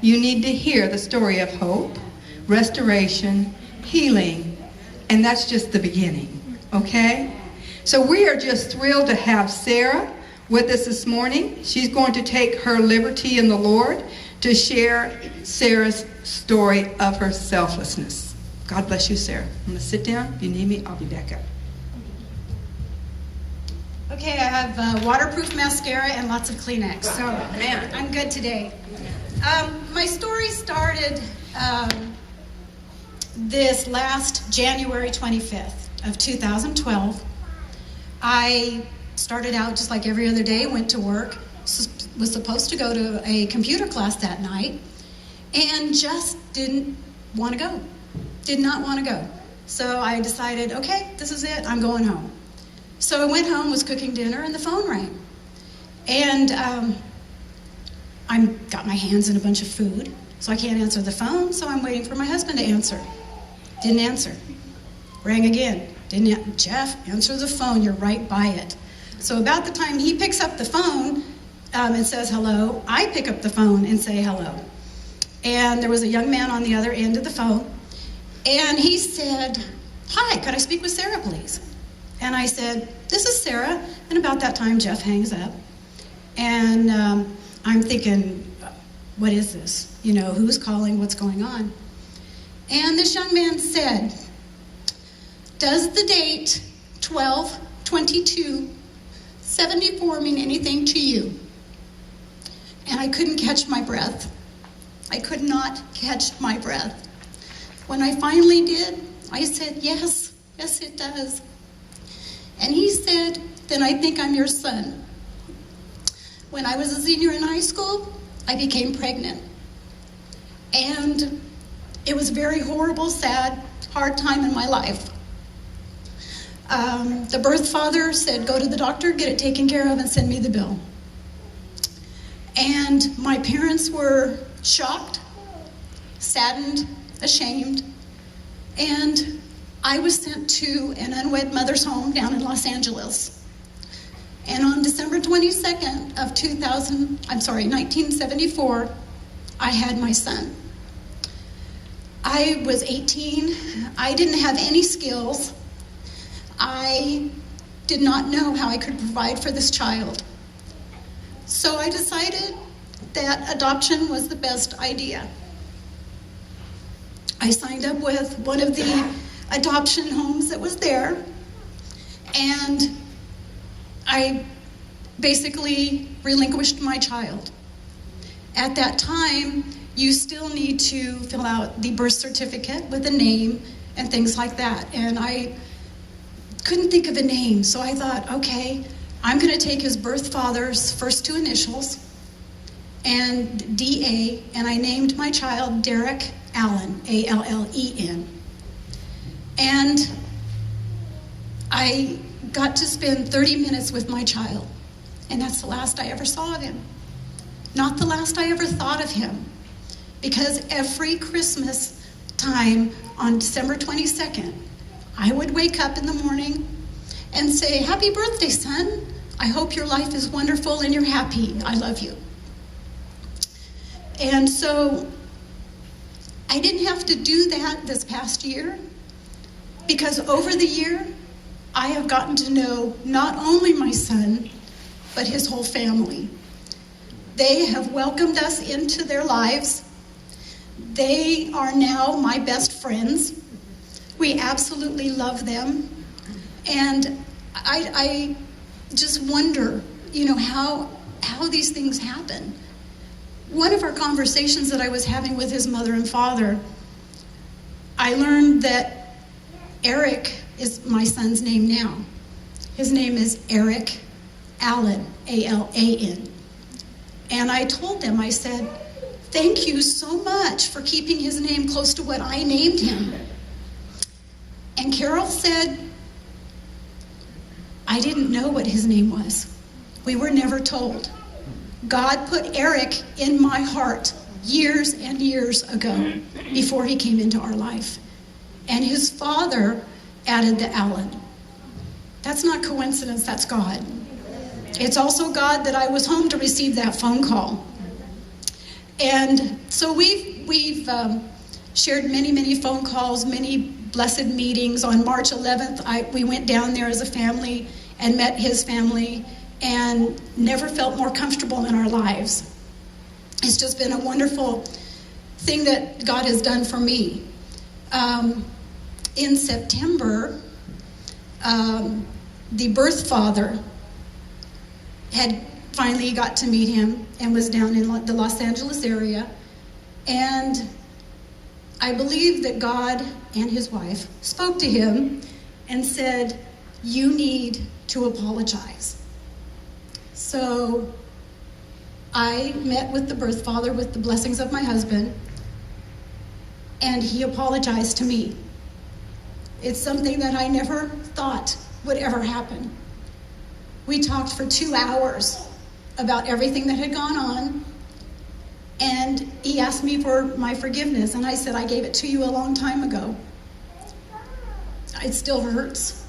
you need to hear the story of hope, restoration, healing, and that's just the beginning, okay? So we are just thrilled to have Sarah with us this morning. She's going to take her liberty in the Lord to share Sarah's story of her selflessness. God bless you, Sarah. I'm going to sit down. If you need me, I'll be back up. Okay, I have waterproof mascara and lots of Kleenex, so Man. I'm good today. My story started this last January 25th of 2012. I started out just like every other day, went to work, was supposed to go to a computer class that night, and just didn't want to go. Did not want to go. So I decided, okay, this is it, I'm going home. So I went home, was cooking dinner, and the phone rang. And I got my hands in a bunch of food, so I can't answer the phone, so I'm waiting for my husband to answer. Didn't answer. Rang again. Jeff, answer the phone, you're right by it. So about the time he picks up the phone and says hello, I pick up the phone and say hello. And there was a young man on the other end of the phone, and he said, hi, could I speak with Sarah, please? And I said, this is Sarah. And about that time, Jeff hangs up. And I'm thinking, what is this? You know, who's calling? What's going on? And this young man said, does the date 12/22/74 mean anything to you? And I couldn't catch my breath. I could not catch my breath. When I finally did, I said, yes, it does. And he said, then I think I'm your son. When I was a senior in high school, I became pregnant. And it was a very horrible, sad, hard time in my life. The birth father said, go to the doctor, get it taken care of, and send me the bill. And my parents were shocked, saddened, ashamed, and I was sent to an unwed mother's home down in Los Angeles. And on December 22nd of 1974, I had my son. I was 18. I didn't have any skills. I did not know how I could provide for this child. So I decided that adoption was the best idea. I signed up with one of the adoption homes that was there, and I basically relinquished my child. At that time, you still need to fill out the birth certificate with a name and things like that. And I couldn't think of a name, so I thought, okay, I'm going to take his birth father's first two initials and D.A., and I named my child Derek Allen, A-L-L-E-N. And I got to spend 30 minutes with my child, and that's the last I ever saw of him. Not the last I ever thought of him, because every Christmas time on December 22nd, I would wake up in the morning and say, happy birthday, son. I hope your life is wonderful and you're happy. I love you. And so I didn't have to do that this past year, because over the year, I have gotten to know not only my son, but his whole family. They have welcomed us into their lives. They are now my best friends. We absolutely love them. And I just wonder, how these things happen. One of our conversations that I was having with his mother and father, I learned that Eric is my son's name now. His name is Eric Allen, A-L-A-N. And I told them, I said, thank you so much for keeping his name close to what I named him. And Carol said, I didn't know what his name was. We were never told. God put Eric in my heart years and years ago before he came into our life. And his father added the Allen. That's not coincidence, that's God. It's also God that I was home to receive that phone call. And so we've shared many phone calls, many blessed meetings. On March 11th, we went down there as a family and met his family, and never felt more comfortable in our lives. It's just been a wonderful thing that God has done for me. In September, the birth father had finally got to meet him and was down in the Los Angeles area. And I believe that God and his wife spoke to him and said, "You need to apologize." So I met with the birth father with the blessings of my husband, and he apologized to me. It's something that I never thought would ever happen. We talked for 2 hours about everything that had gone on, and he asked me for my forgiveness, and I said, "I gave it to you a long time ago." It still hurts,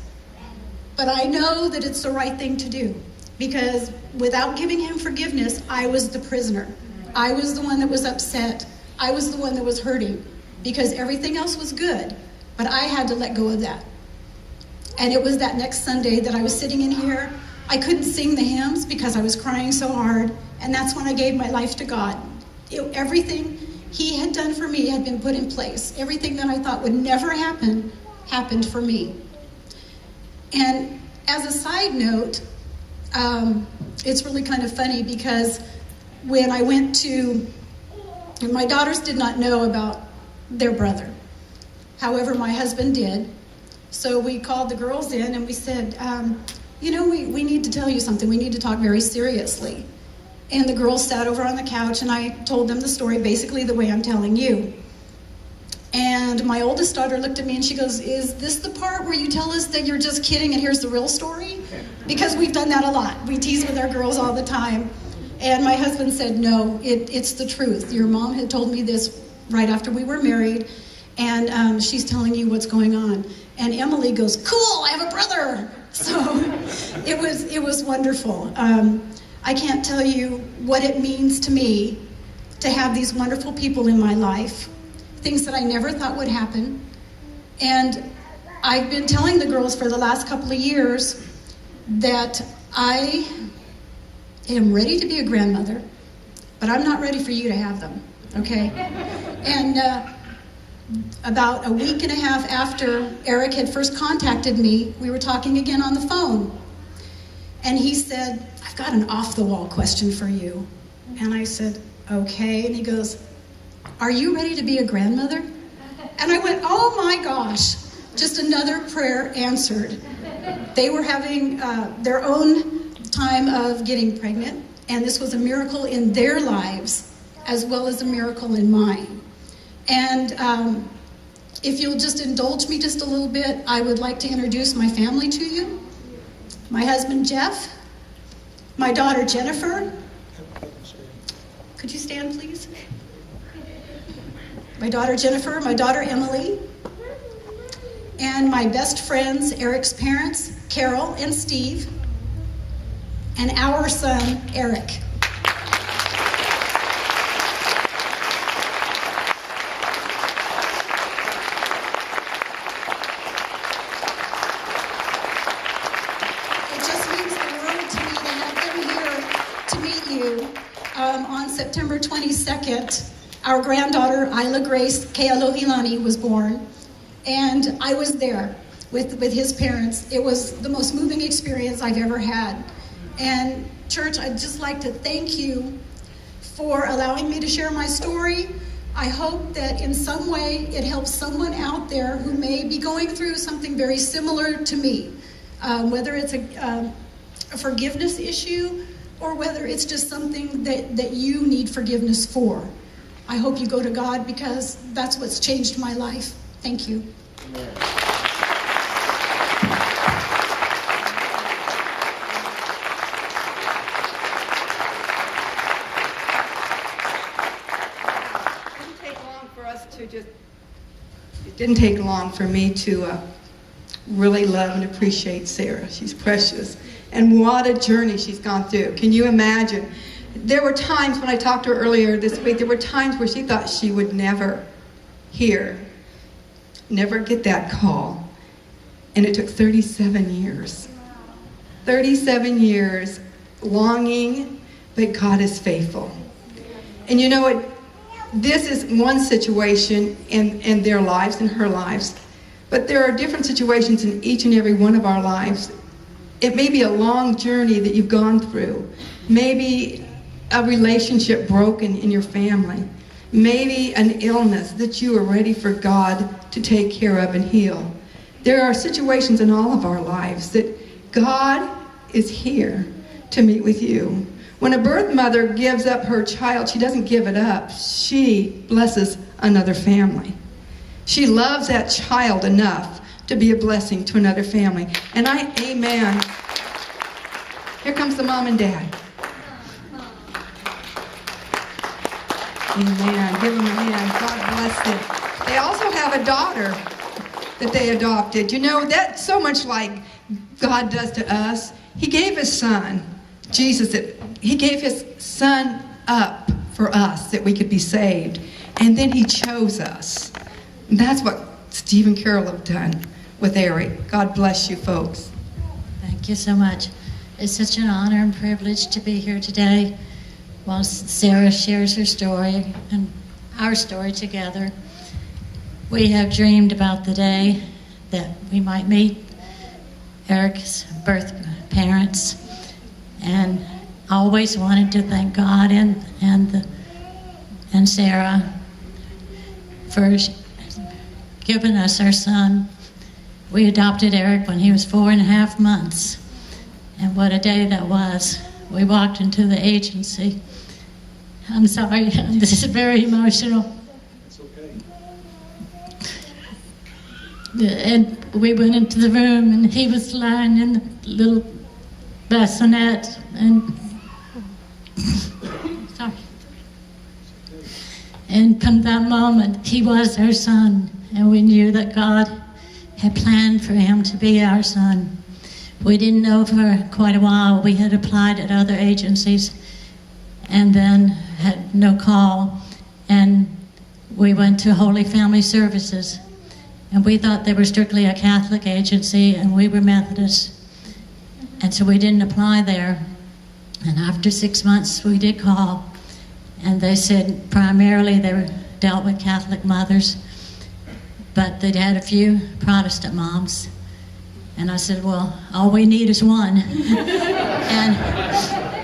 but I know that it's the right thing to do, because without giving him forgiveness, I was the prisoner. I was the one that was upset. I was the one that was hurting, because everything else was good, but I had to let go of that. And it was that next Sunday that I was sitting in here. I couldn't sing the hymns because I was crying so hard, and that's when I gave my life to God. Everything he had done for me had been put in place. Everything that I thought would never happen, happened for me. And as a side note, it's really kind of funny, because when I went to, my daughters did not know about their brother. However, my husband did. So we called the girls in and we said, we need to tell you something. We need to talk very seriously. And the girls sat over on the couch, and I told them the story basically the way I'm telling you. And my oldest daughter looked at me and she goes, "Is this the part where you tell us that you're just kidding and here's the real story?" Because we've done that a lot. We tease with our girls all the time. And my husband said, "No, it's the truth. Your mom had told me this right after we were married, and she's telling you what's going on." And Emily goes, "Cool, I have a brother." So it was wonderful. I can't tell you what it means to me to have these wonderful people in my life, things that I never thought would happen. And I've been telling the girls for the last couple of years that I am ready to be a grandmother, but I'm not ready for you to have them, okay? And about a week and a half after Eric had first contacted me, we were talking again on the phone. And he said, "I've got an off-the-wall question for you." And I said, "Okay." And he goes, "Are you ready to be a grandmother?" And I went, "Oh my gosh," just another prayer answered. They were having their own time of getting pregnant, and this was a miracle in their lives as well as a miracle in mine. And if you'll just indulge me just a little bit, I would like to introduce my family to you. My husband, Jeff. My daughter, Jennifer. Could you stand, please? My daughter, Jennifer. My daughter, Emily. And my best friends, Eric's parents, Carol and Steve. And our son, Eric. On September 22nd, our granddaughter, Isla Grace Kealo Ilani, was born, and I was there with his parents. It was the most moving experience I've ever had. And church, I'd just like to thank you for allowing me to share my story. I hope that in some way it helps someone out there who may be going through something very similar to me, whether it's a forgiveness issue, or whether it's just something that you need forgiveness for. I hope you go to God, because that's what's changed my life. Thank you. Amen. It didn't take long for me to really love and appreciate Sarah. She's precious. And what a journey she's gone through. Can you imagine There were times when I talked to her earlier this week, there were times where she thought she would never never get that call. And it took 37 years. 37 years longing, but God is faithful. And you know what? This is one situation in their lives, in her lives. But there are different situations in each and every one of our lives. It may be a long journey that you've gone through. Maybe a relationship broken in your family. Maybe an illness that you are ready for God to take care of and heal. There are situations in all of our lives that God is here to meet with you. When a birth mother gives up her child, she doesn't give it up. She blesses another family. She loves that child enough to be a blessing to another family. And amen. Here comes the mom and dad. Amen. Give them a hand. God bless them. They also have a daughter that they adopted. You know, that's so much like God does to us. He gave his son, Jesus, he gave his son up for us that we could be saved. And then he chose us. And that's what Steve and Carol have done with Eric. God bless you, folks. Thank you so much. It's such an honor and privilege to be here today while Sarah shares her story and our story together. We have dreamed about the day that we might meet Eric's birth parents, and always wanted to thank God and Sarah for giving us our son. We adopted Eric when he was 4.5 months, and what a day that was. We walked into the agency. I'm sorry, this is very emotional. It's okay. And we went into the room, and he was lying in the little bassinet, and sorry. And from that moment, he was our son, and we knew that God had planned for him to be our son. We didn't know for quite a while. We had applied at other agencies and then had no call, and we went to Holy Family Services, and we thought they were strictly a Catholic agency, and we were Methodist, and so we didn't apply there. And after 6 months, we did call, and they said primarily they were dealt with Catholic mothers, but they'd had a few Protestant moms. And I said, well, all we need is one.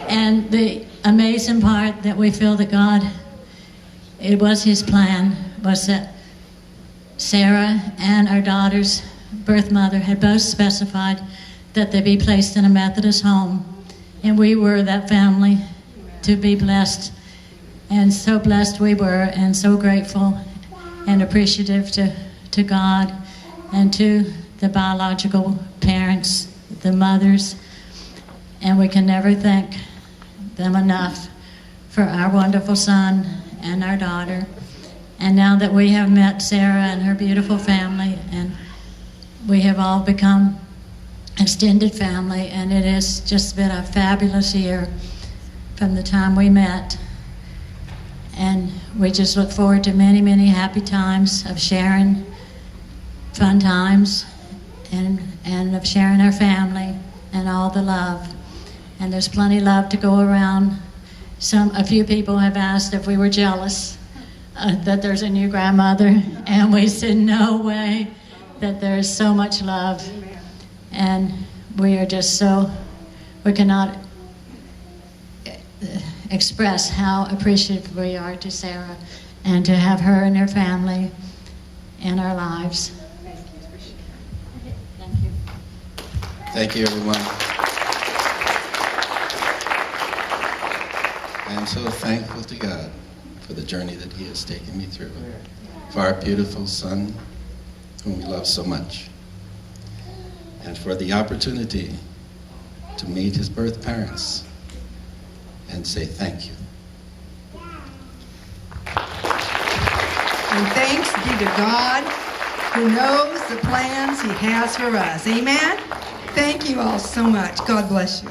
and the amazing part that we feel that God, it was his plan, was that Sarah and our daughter's birth mother had both specified that they be placed in a Methodist home. And we were that family to be blessed. And so blessed we were, and so grateful and appreciative to God and to the biological parents, the mothers, and we can never thank them enough for our wonderful son and our daughter. And now that we have met Sarah and her beautiful family, and we have all become extended family, and it has just been a fabulous year from the time we met. And we just look forward to many, many happy times of sharing fun times and of sharing our family and all the love. And there's plenty of love to go around. A few people have asked if we were jealous that there's a new grandmother, and we said no way, that there is so much love. And we are just we cannot express how appreciative we are to Sarah and to have her and her family in our lives. Thank you. Thank you, everyone. I am so thankful to God for the journey that he has taken me through, for our beautiful son, whom we love so much, and for the opportunity to meet his birth parents and say thank you. And thanks be to God who knows the plans he has for us. Amen? Thank you all so much. God bless you.